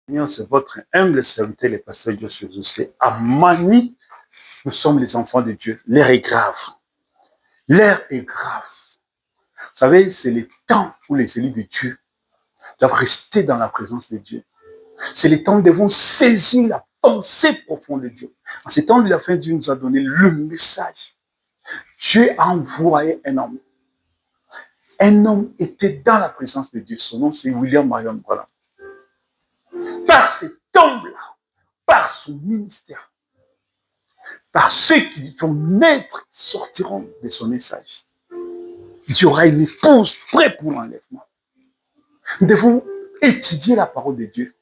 Seigneur, c'est votre humble serviteur, le pasteur Joshua José. À Mani, nous sommes les enfants de Dieu. L'heure est grave. L'heure est grave. Vous savez, c'est le temps où les élus de Dieu doivent rester dans la présence de Dieu. C'est le temps où nous devons saisir la pensée profonde de Dieu. En ce temps de la fin, Dieu nous a donné le message. Dieu a envoyé un homme. Un homme était dans la présence de Dieu. Son nom, c'est William Marion Branham. Par cet homme-là, par son ministère, par ceux qui vont naître, sortiront de son message. Dieu aura une épouse prête pour l'enlèvement. Nous devons étudier la parole de Dieu.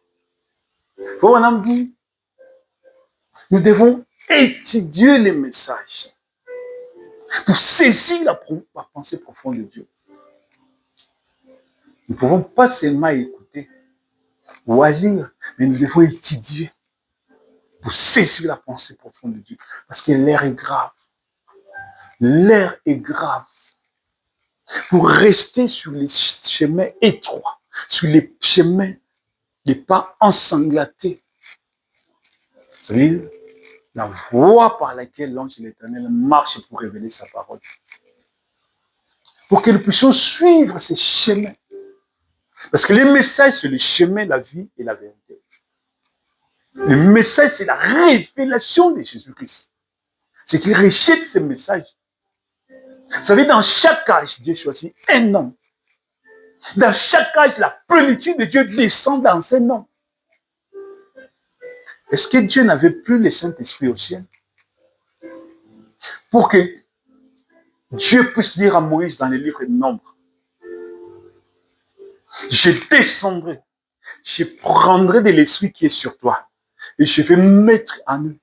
Nous devons étudier les messages pour saisir la pensée profonde de Dieu. Nous ne pouvons pas seulement écouter ou à lire, mais nous devons étudier pour saisir la pensée profonde de Dieu. Parce que l'air est grave. L'air est grave. Pour rester sur les chemins étroits, sur les chemins, les pas ensanglantés. C'est-à-dire, la voie par laquelle l'ange de l'Éternel marche pour révéler sa parole. Pour que nous puissions suivre ces chemins. Parce que les messages, c'est le chemin, la vie et la vérité. Le message, c'est la révélation de Jésus-Christ. C'est qu'il rejette ces messages. Vous savez, dans chaque âge, Dieu choisit un homme. Dans chaque âge, la plénitude de Dieu descend dans un homme. Est-ce que Dieu n'avait plus le Saint-Esprit au ciel? Pour que Dieu puisse dire à Moïse dans les livres de Nombre, je descendrai, je prendrai de l'esprit qui est sur toi et je vais mettre en eux.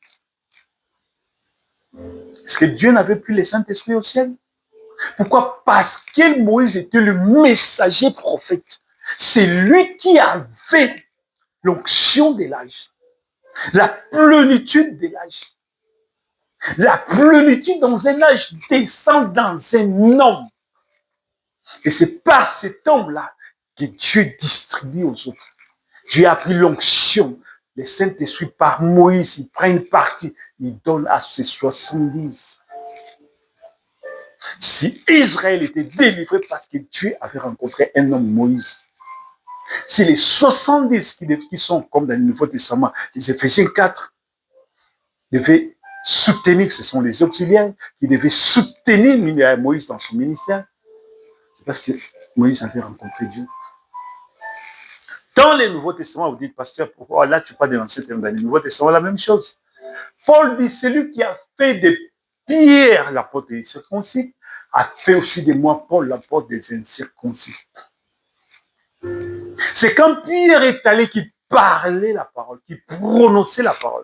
Est-ce que Dieu n'avait plus le Saint-Esprit au ciel? Pourquoi? Parce que Moïse était le messager prophète. C'est lui qui avait l'onction de l'âge, la plénitude de l'âge. La plénitude dans un âge descend dans un homme. Et c'est par cet homme-là que Dieu distribue aux autres. Dieu a pris l'onction. Le Saint-Esprit par Moïse, il prend une partie, il donne à ses 70. Si Israël était délivré parce que Dieu avait rencontré un homme, Moïse, c'est les 70 qui sont comme dans le Nouveau Testament, les Éphésiens 4, devaient soutenir, ce sont les auxiliaires qui devaient soutenir Moïse dans son ministère. C'est parce que Moïse avait rencontré Dieu. Dans le Nouveau Testament, vous dites, pasteur, pourquoi là tu parles de l'Ancien Testament? Dans le Nouveau Testament, la même chose. Paul dit, celui qui a fait de Pierre l'apôtre des circoncis, a fait aussi de moi, Paul, l'apôtre des incirconcis. C'est quand Pierre est allé qu'il parlait la parole, qu'il prononçait la parole,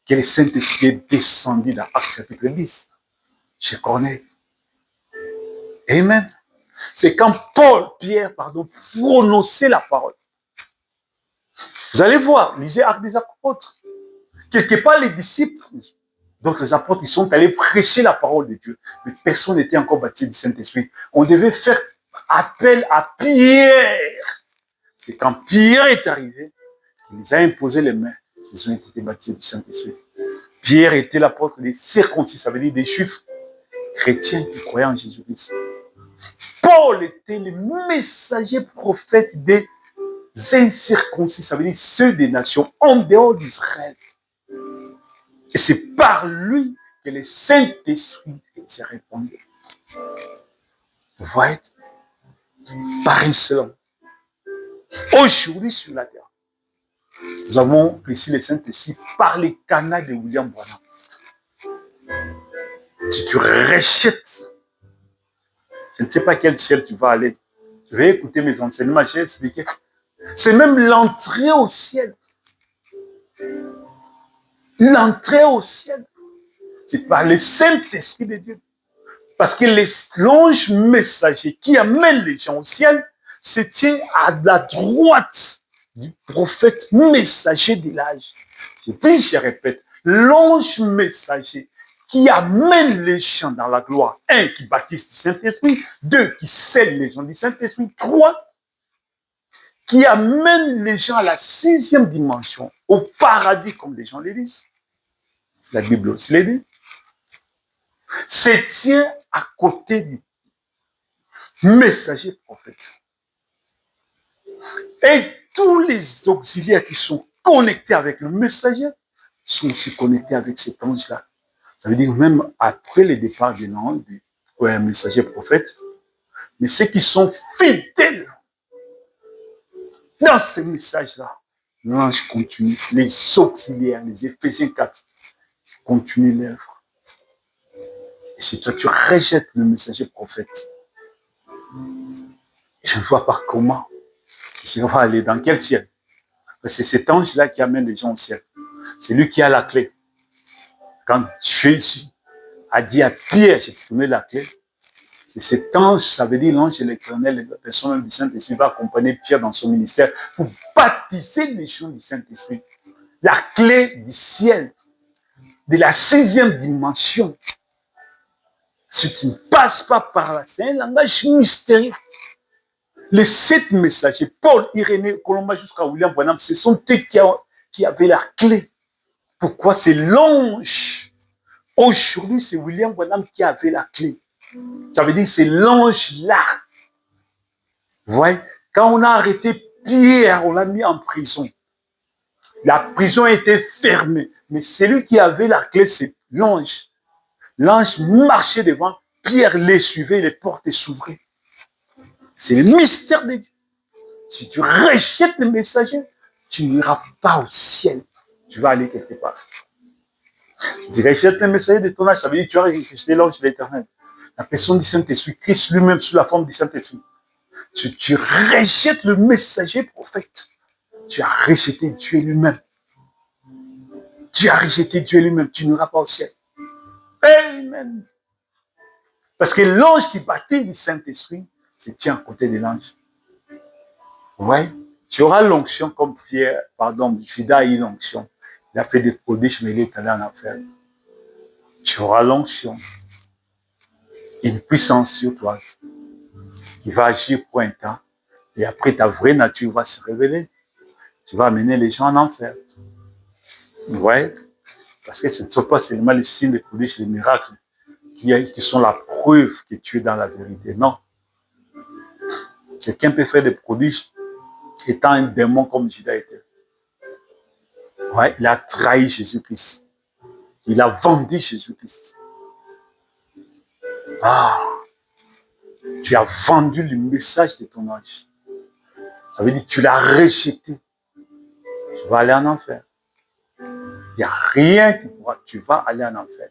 que le Saint-Esprit est descendu dans Actes chapitre 10, chez Corneille. Amen. C'est quand Pierre, prononçait la parole. Vous allez voir, lisez Actes des Apôtres. Quelque part, les disciples, d'autres apôtres, ils sont allés prêcher la parole de Dieu. Mais personne n'était encore baptisé du Saint-Esprit. On devait faire appel à Pierre. C'est quand Pierre est arrivé, qu'il les a imposé les mains, qu'ils ont été baptisés du Saint-Esprit. Pierre était l'apôtre des circoncis, ça veut dire des juifs chrétiens qui croyaient en Jésus-Christ. Paul était le messager prophète des incirconcis, ça veut dire ceux des nations en dehors d'Israël. Et c'est par lui que le Saint-Esprit s'est répandu. Vous voyez? Par un seul homme. Aujourd'hui sur la terre, nous avons ici le Saint-Esprit par les canaux de William Branham. Si tu rejettes, je ne sais pas quel ciel tu vas aller. Je vais écouter mes enseignements, j'ai expliqué. C'est même l'entrée au ciel. L'entrée au ciel. C'est par le Saint-Esprit de Dieu. Parce que l'ange messager qui amène les gens au ciel se tient à la droite du prophète messager de l'âge. Je dis, je répète, l'ange messager qui amène les gens dans la gloire. 1, qui baptise du Saint-Esprit. 2, qui scelle les gens du Saint-Esprit. 3, qui amène les gens à la 6e dimension, au paradis, comme les gens le disent. La Bible aussi le dit. Se tient à côté du messager prophète. Et tous les auxiliaires qui sont connectés avec le messager sont aussi connectés avec cet ange-là. Ça veut dire même après le départ de l'ange, du messager prophète, mais ceux qui sont fidèles dans ce message-là, l'ange continue, les auxiliaires, les Éphésiens 4, continuent l'œuvre. Et si toi tu rejettes le messager prophète, je ne vois pas comment tu vas aller dans quel ciel. C'est cet ange-là qui amène les gens au ciel. C'est lui qui a la clé. Quand Jésus a dit à Pierre, j'ai donné la clé, c'est cet ange, ça veut dire l'ange de l'Éternel, la personne du Saint-Esprit va accompagner Pierre dans son ministère pour baptiser les gens du Saint-Esprit. La clé du ciel, de la 6e dimension. Si tu ne passes pas par là, c'est un langage mystérieux. Les 7 messagers, Paul, Irénée, Colomba jusqu'à William Branham, ce sont eux qui avaient la clé. Pourquoi? C'est l'ange. Aujourd'hui, c'est William Branham qui avait la clé. Ça veut dire c'est l'ange là. Vous voyez? Quand on a arrêté Pierre, on l'a mis en prison. La prison était fermée. Mais celui qui avait la clé, c'est l'ange. L'ange marchait devant, Pierre les suivait, les portes s'ouvraient. C'est le mystère de Dieu. Si tu rejettes le messager, tu n'iras pas au ciel. Tu vas aller quelque part. Si tu rejettes le messager de ton âge, ça veut dire que tu as rejeté l'ange de l'Éternel. La personne du Saint-Esprit, Christ lui-même sous la forme du Saint-Esprit. Si tu rejettes le messager prophète, tu as rejeté Dieu lui-même. Tu as rejeté Dieu lui-même, tu n'iras pas au ciel. Amen. Parce que l'ange qui baptise du Saint-Esprit, c'est Dieu à côté de l'ange. Ouais. Tu auras l'onction comme Pierre, Judas a eu l'onction. Il a fait des prodiges, mais il est allé en enfer. Tu auras l'onction. Une puissance sur toi qui va agir pour un temps. Et après, ta vraie nature va se révéler. Tu vas amener les gens en enfer. Ouais. Parce que ce ne sont pas seulement les signes, les prodiges, les miracles qui sont la preuve que tu es dans la vérité. Non. Quelqu'un peut faire des prodiges étant un démon comme Judas était. Ouais, il a trahi Jésus-Christ. Il a vendu Jésus-Christ. Ah, tu as vendu le message de ton ange. Ça veut dire que tu l'as rejeté. Tu vas aller en enfer. Il n'y a rien qui pourra. Tu vas aller en enfer.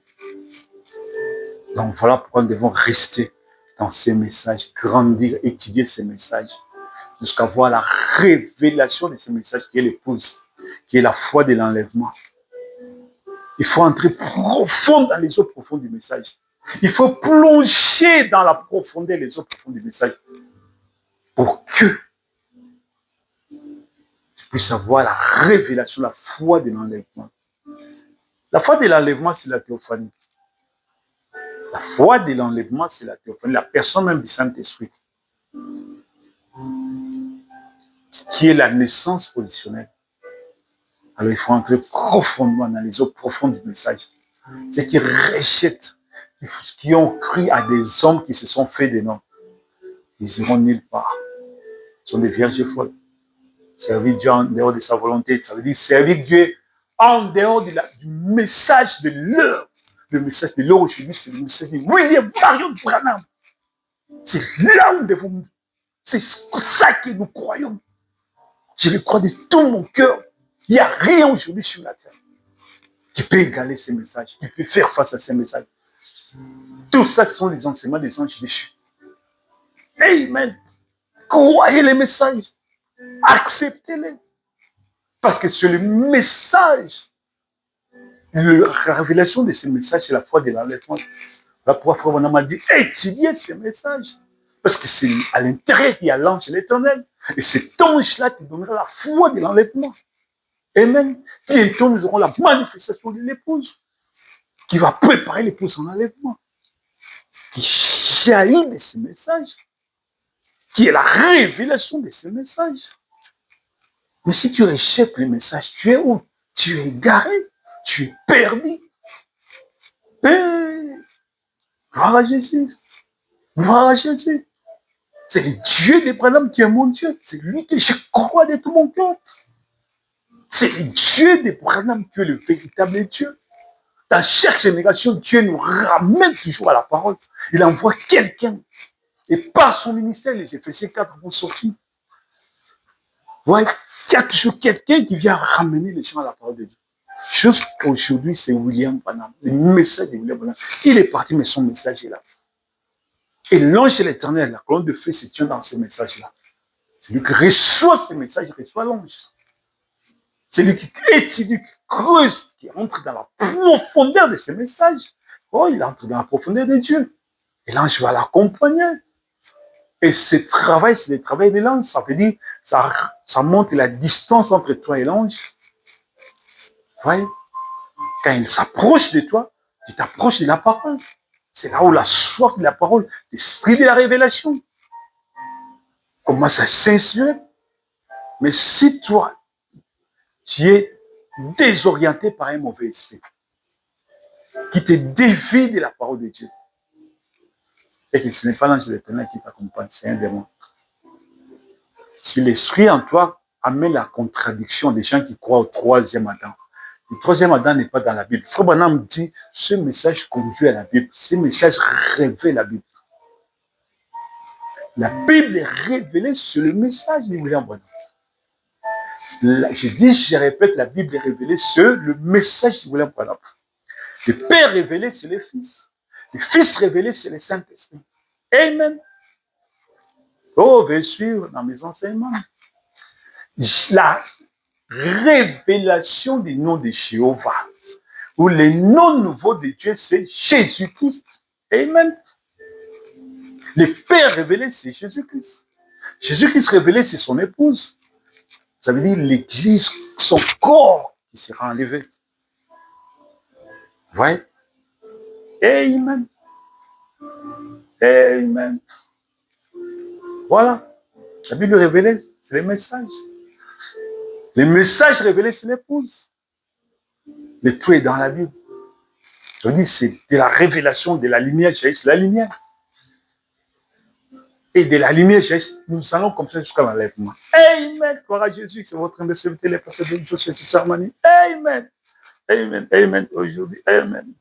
Donc voilà pourquoi nous devons rester dans ces messages, grandir, étudier ces messages, jusqu'à voir la révélation de ces messages qui est l'épouse, qui est la foi de l'enlèvement. Il faut entrer profond dans les eaux profondes du message. Il faut plonger dans la profondeur des eaux profondes du message pour que tu puisses avoir la révélation, la foi de l'enlèvement. La foi de l'enlèvement, c'est la théophanie. La foi de l'enlèvement, c'est la théophanie. La personne même du Saint-Esprit, qui est la naissance positionnelle. Alors, il faut entrer profondément dans les eaux profondes du message. Ceux qui rejettent, qui ont cru à des hommes qui se sont fait des noms, ils iront nulle part. Ils sont des vierges folles. Servir Dieu en dehors de sa volonté, ça veut dire servir Dieu en dehors du message de l'heure. Le message de l'heure aujourd'hui, c'est le message de William Marion Branham. C'est là où nous devons. C'est ça que nous croyons. Je le crois de tout mon cœur. Il n'y a rien aujourd'hui sur la terre qui peut égaler ces messages, qui peut faire face à ces messages. Tout ça, ce sont les enseignements des anges déchus. Amen. Croyez les messages. Acceptez-les. Parce que c'est le message, la révélation de ces messages, c'est la foi de l'enlèvement. Là, pourquoi Frère Branham a dit, étudiez ces messages. Parce que c'est à l'intérieur qu'il y a l'ange de l'Éternel. Et cet ange-là qui donnera la foi de l'enlèvement. Amen. Bientôt, nous aurons la manifestation de l'épouse qui va préparer l'épouse en enlèvement. Qui jaillit de ces messages. Qui est la révélation de ces messages. Mais si tu rejettes le message, tu es où? Tu es égaré, tu es perdu. Et gloire à Jésus. Gloire à Jésus. C'est le Dieu d'Abraham qui est mon Dieu. C'est lui que je crois de tout mon cœur. C'est le Dieu d'Abraham qui est le véritable Dieu. Dans chaque génération, Dieu nous ramène toujours à la parole. Il envoie quelqu'un. Et par son ministère, les Éphésiens 4 vont sortir. Vous voyez, il y a toujours quelqu'un qui vient ramener les gens à la parole de Dieu. Jusqu'aujourd'hui, c'est William Branham. Le message de William Branham. Il est parti, mais son message est là. Et l'ange de l'éternel, la colonne de feu se tient dans ce message-là. Celui qui reçoit ce message, il reçoit l'ange. Celui qui étudie, qui creuse, qui entre dans la profondeur de ce message. Oh, il entre dans la profondeur de Dieu. Et l'ange va l'accompagner. Et ce travail, c'est le travail de l'ange. Ça veut dire, ça montre la distance entre toi et l'ange. Vous voyez? Quand il s'approche de toi, tu t'approches de la parole. C'est là où la soif de la parole, l'esprit de la révélation commence à s'insurer. Mais si toi, tu es désorienté par un mauvais esprit, qui te dévie de la parole de Dieu, et que ce n'est pas l'ange de l'éternel qui t'accompagne, c'est un démon. Si l'esprit en toi amène la contradiction des gens qui croient au troisième Adam, le troisième Adam n'est pas dans la Bible. Frère Branham dit, ce message conduit à la Bible, ce message révèle la Bible. La Bible est révélée sur le message de William Branham. Je répète, la Bible est révélée sur le message de William Branham. Le Père révélé, c'est le Fils. Le Fils révélé, c'est le Saint-Esprit. Amen. Oh, vais suivre dans mes enseignements. La révélation des noms de Jéhovah, ou les noms nouveaux de Dieu, c'est Jésus-Christ. Amen. Le Père révélé, c'est Jésus-Christ. Jésus-Christ révélé, c'est son épouse. Ça veut dire l'Église, son corps qui sera enlevé. Vous voyez? Amen. Amen. Voilà. La Bible révélée, c'est les messages. Les messages révélés, c'est l'épouse. Le tout est dans la Bible. Je veux dire, c'est de la révélation de la lumière, c'est la lumière. Et de la lumière, nous allons comme ça jusqu'à l'enlèvement. Amen. Gloire à Jésus, c'est votre imbécilité, les personnes de Dieu, c'est Amen. Amen. Amen. Amen. Aujourd'hui, Amen.